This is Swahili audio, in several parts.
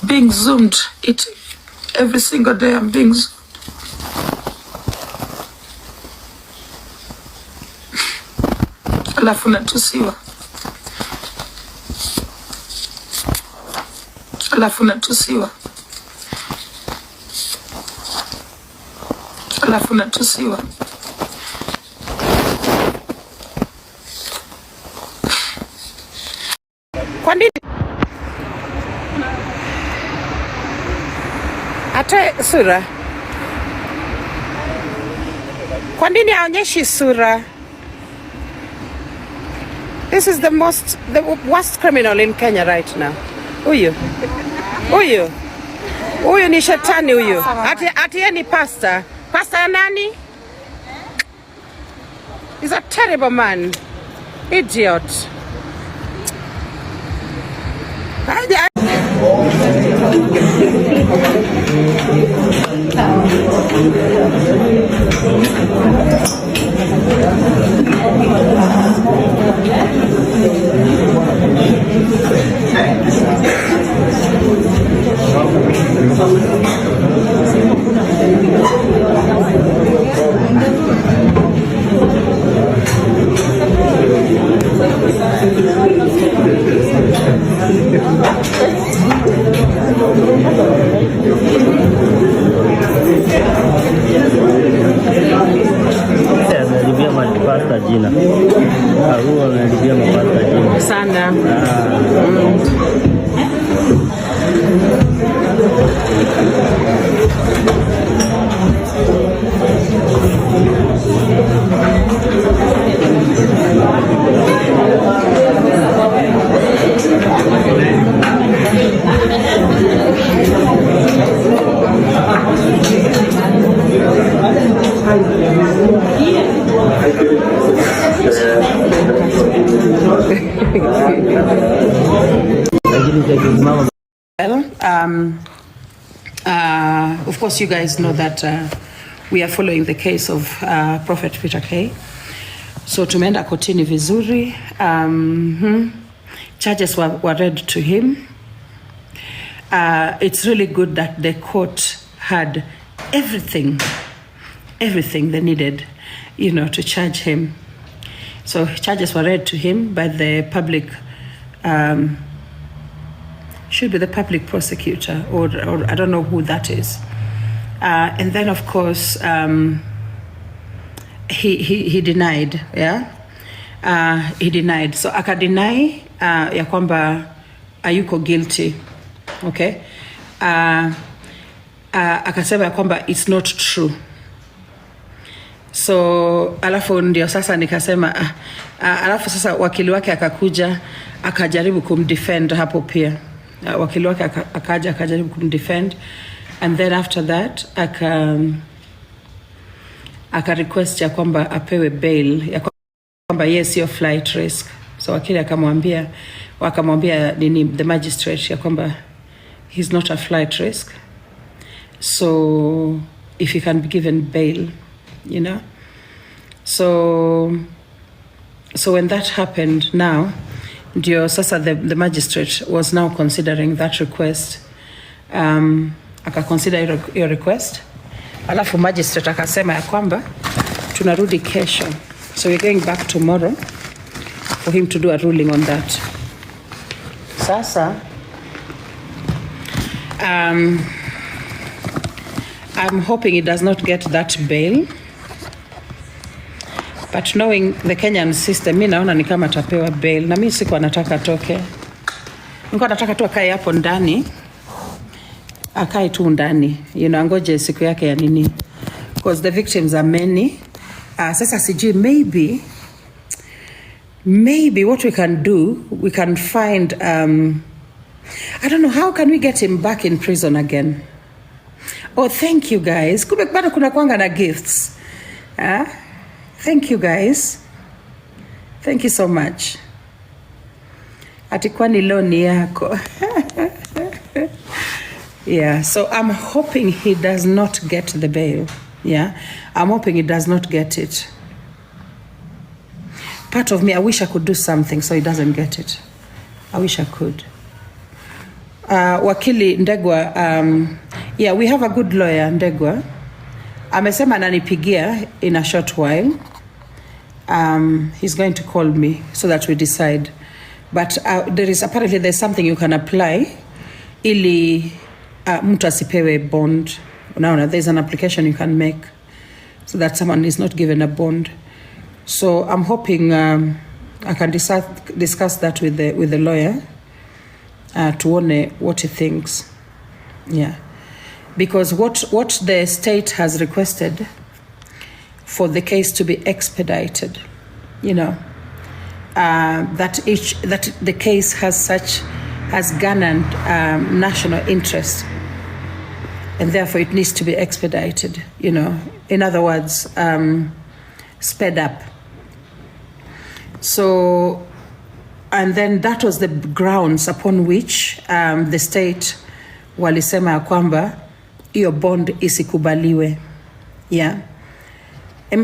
being zoomed. Every single day I'm being alafu natusiwa. Alafu natusiwa. Alafu natusiwa. Kwa nini atoe sura? Kwa nini aonyeshi sura? This is the worst criminal in Kenya right now. Huyu ni shetani huyu. Ati yeye ni pastor. Pastor nani? He's a terrible man. Idiot. Amelibia mapasta jina. Huyo amelibia mapasta jina. Sana. Well, of course, you guys know that we are following the case of Prophet Peter K. So tumeenda kotini vizuri. Charges were read to him. It's really good that the court had everything they needed, to charge him. So charges were read to him by the public, should be the public prosecutor, or I don't know who that is. And then, of course, he denied, yeah? He denied. So akadeny ya kwamba ayuko guilty, okay? Akasema ya kwamba it's not true. So alafu ndio sasa nikasema alafu sasa wakili wake akakuja akajaribu kumdefend hapo pia. Wakili wake akaja akajaribu kumdefend, and then after that aka request ya kwamba apewe bail, ya kwamba yeye sio flight risk. So wakili wakamwambia nini the magistrate ya kwamba he's not a flight risk, so if he can be given bail, so when that happened, now ndio sasa the magistrate was now considering that request. Akaconsider your request, alafu magistrate akasema ya kwamba tunarudi kesho, so we're going back tomorrow for him to do a ruling on that. Sasa I'm hoping he does not get that bail, but knowing the Kenyan system, mi naona ni kama atapewa bail, na mi siku anataka toke. Niko nataka tu akae hapo ndani, akae tu ndani, angoje siku yake ya nini, because the victims are many. Sasa sijui, maybe what we can do, we can find, I don't know, how can we get him back in prison again? Oh, thank you guys. Kumbe bado kuna kuanga na gifts. Thank you guys. Thank you so much. Atikwa ni loni yako. Yeah, so I'm hoping he does not get the bail. Yeah, I'm hoping he does not get it. Part of me, I wish I could do something so he doesn't get it. I wish I could. wakili Ndegwa, yeah, we have a good lawyer, Ndegwa. Amesema ananipigia in a short while. He's going to call me so that we decide. But apparently there's something you can apply ili mtu asipewe bond. Unaona, there's an application you can make so that someone is not given a bond. So I'm hoping I can discuss that with the lawyer to one what he thinks. Yeah, because what the state has requested for the case to be expedited, you know, that the case has garnered national interest, and therefore it needs to be expedited, you know, in other words, sped up. So, and then that was the grounds upon which the state walisema ya kwamba iyo bond isikubaliwe. Yeah.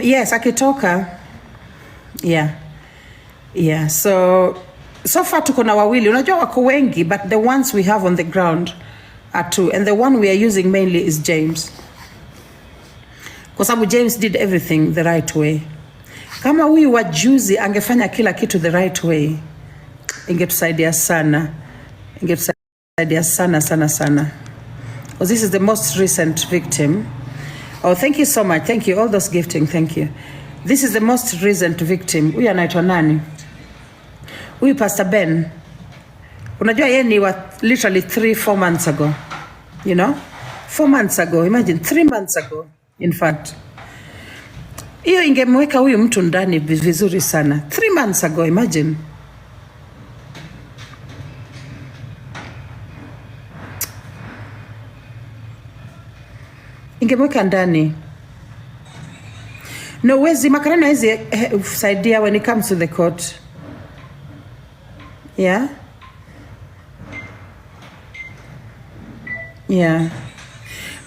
Yes, akitoka. Yeah. So far tuko na wawili. Unajua wako wengi, but the ones we have on the ground are two. And the one we are using mainly is James. Kwa sababu James did everything the right way. Kama huyu wa juzi angefanya kila kitu the right way, ingetusaidia sana. Sana. Because this is the most recent victim. Oh, thank you so much. Thank you. All those gifting, thank you. This is the most recent victim. Huyu anaitwa nani? Huyu Pastor Ben. Unajua yeye ni literally 3-4 months ago. You know? 4 months ago. Imagine 3 months ago. In fact. Hiyo ingemweka huyu mtu ndani vizuri sana. 3 months ago, imagine. Ingemweka ndani. No, wezi Makarena hizi usaidia when it comes to the court. Yeah? Yeah.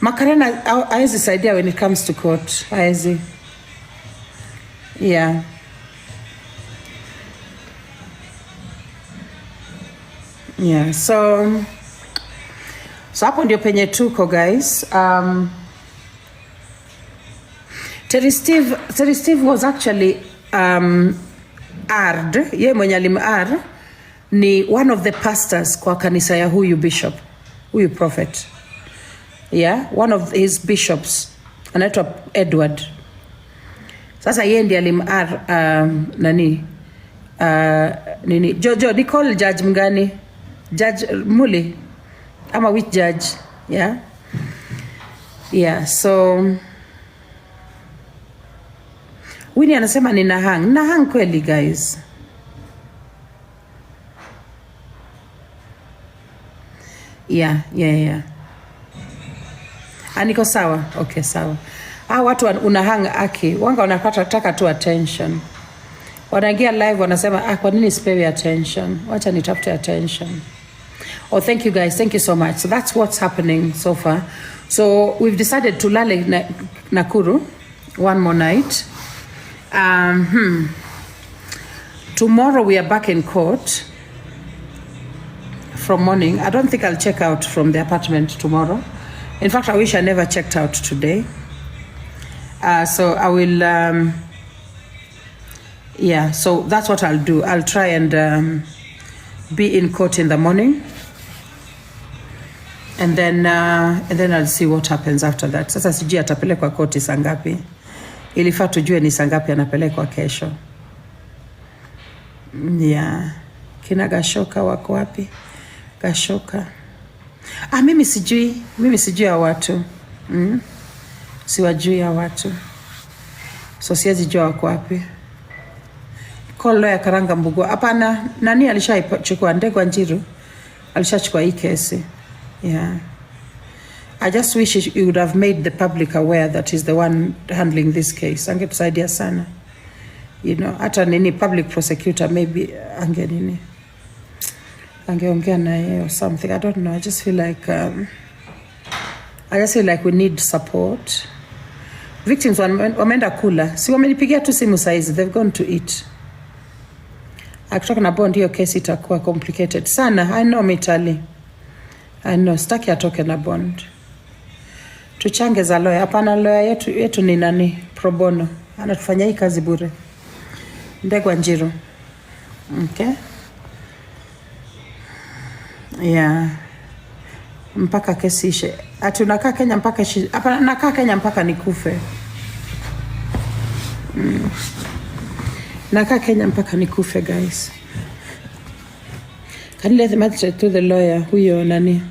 Makarena haezi saidia when it comes to court. Haezi. Yeah. Yeah. So hapo ndio penye tuko, guys. Terry Steve was actually arred. Ye mwenye alimar ni one of the pastors kwa kanisa ya huyu bishop, huyu prophet. Yeah, one of his bishops anaitwa Edward. Sasa yeye ndiye alimar nini Jojo Nicole judge mgani? Judge Muli ama which judge? Yeah, so Winnie anasema ni nahang kweli, guys. Yeah. Aniko sawa? Okay, sawa. Watu unahang aki, wanga wanapata taka tu attention. Wanaingia live wanasema kwa nini sipewi attention? Wacha nitafute attention. Oh, thank you guys. Thank you so much. So that's what's happening so far. So we've decided to lale Nakuru one more night. Tomorrow we are back in court from morning. I don't think I'll check out from the apartment tomorrow. In fact, I wish I never checked out today. So I will, yeah, so that's what I'll do. I'll try and be in court in the morning. And then I'll see what happens after that. Sasa sijui atapelekwa koti saa ngapi. Ilifaa tujue ni saa ngapi anapelekwa kesho. Yeah. Kina Gashoka wako wapi? Gashoka. Mimi sijui ya watu. Siwajui ya watu. So siwezi jua wako wapi. Kolo ya Karanga Mbugu. Hapana, nani alishachukua? Ndegwa Njiru alishachukua hii kesi. Yeah. I just wish you would have made the public aware that he's the one handling this case. Angetusaidia sana. You know, hata nini public prosecutor maybe angeongea na yeye or something. I don't know. I just feel like we need support. Victims wameenda kula. Si wamenipigia tu simu saizi. They've gone to eat. Akitoka na bond hiyo kesi itakuwa complicated sana. I know Mitali. I know, staki atoke na bond. Tuchange za lawyer. Hapana, lawyer yetu ni nani? Pro bono. Anatufanya hii kazi bure. Ndegwa Njiru. Okay? Yeah. Mpaka kesi ishe. Ati unakaa Kenya mpaka hapana, nakaa Kenya mpaka nikufe. Nakaa Kenya mpaka nikufe, guys. Can you let the magistrate to the lawyer huyo nani?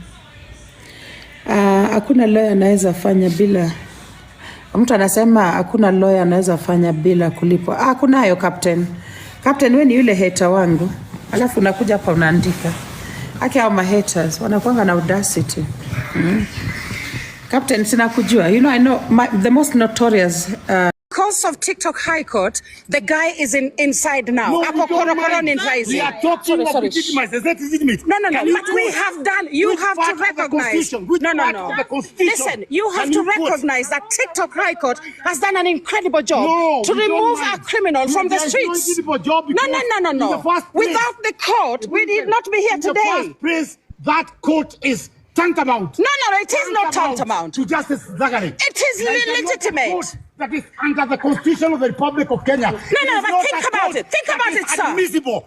Hakuna lawyer anaweza fanya bila. Mtu anasema hakuna lawyer anaweza fanya bila kulipwa. Kunayo captain. Captain, wewe ni yule hater wangu. Alafu unakuja hapa unaandika. Haki hao ma haters wanakuanga na audacity. Captain, sina kujua. You know, I know the most notorious because of TikTok High Court, the guy is inside now. No, we are talking of legitimacy. Is that legitimate? No. But we have done. You have to recognize. No. Listen, you have to recognize that TikTok High Court has done an incredible job to remove a criminal from the streets. No. Without the court, we did not be here today. The first place that court is tantamount. No, it is not tantamount to Justice Zachary. It is legitimate. That is under the Constitution of the Republic of Kenya. No, but think about it. Think about it, sir.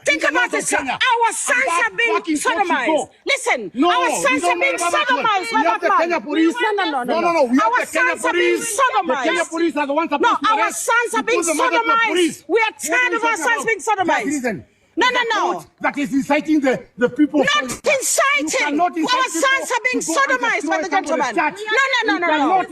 Think about it, sir. Our sons are being sodomized. Listen, our sons are being sodomized. We have the Kenya police. No. We have our the Kenya sons are being police. sodomized. The Kenya police are the ones supposed to our sons are being sodomized. We are tired of our sons being sodomized. No. That is inciting the people. Not inciting. Our sons are being sodomized by the gentleman. No.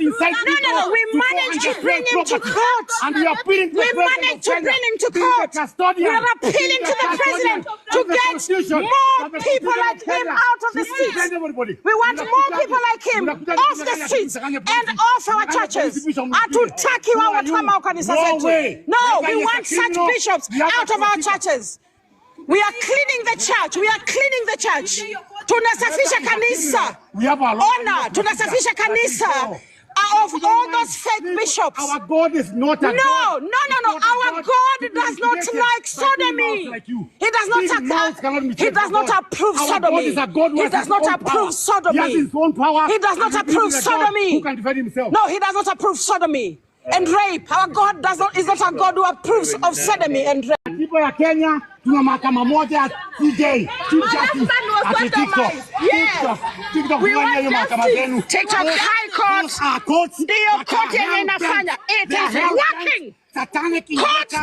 We managed to bring him to court. And we are appealing to the president. We managed to bring him to court. We are appealing to the president to get more people like him out of the streets. We want more people like him off the streets and off our churches. Hatutaki watu kama kanisa zetu. No, we want such bishops out of our churches. We are cleaning the church. Tunasafisha kanisa. Tunasafisha kanisa of all those fake bishops. Our God is not a God. No. Our God does not like sodomy. He does not approve sodomy. He does not approve sodomy. He has his own power. He does not approve sodomy. Who can defend himself? No, he does not approve sodomy and rape. Our God is not a God who approves of sodomy and rape. People ya Kenya tuna mahakama moja TJ TikTok we want justice. TikTok High Court ndio koti yenye inafanya. It is working. Satanic court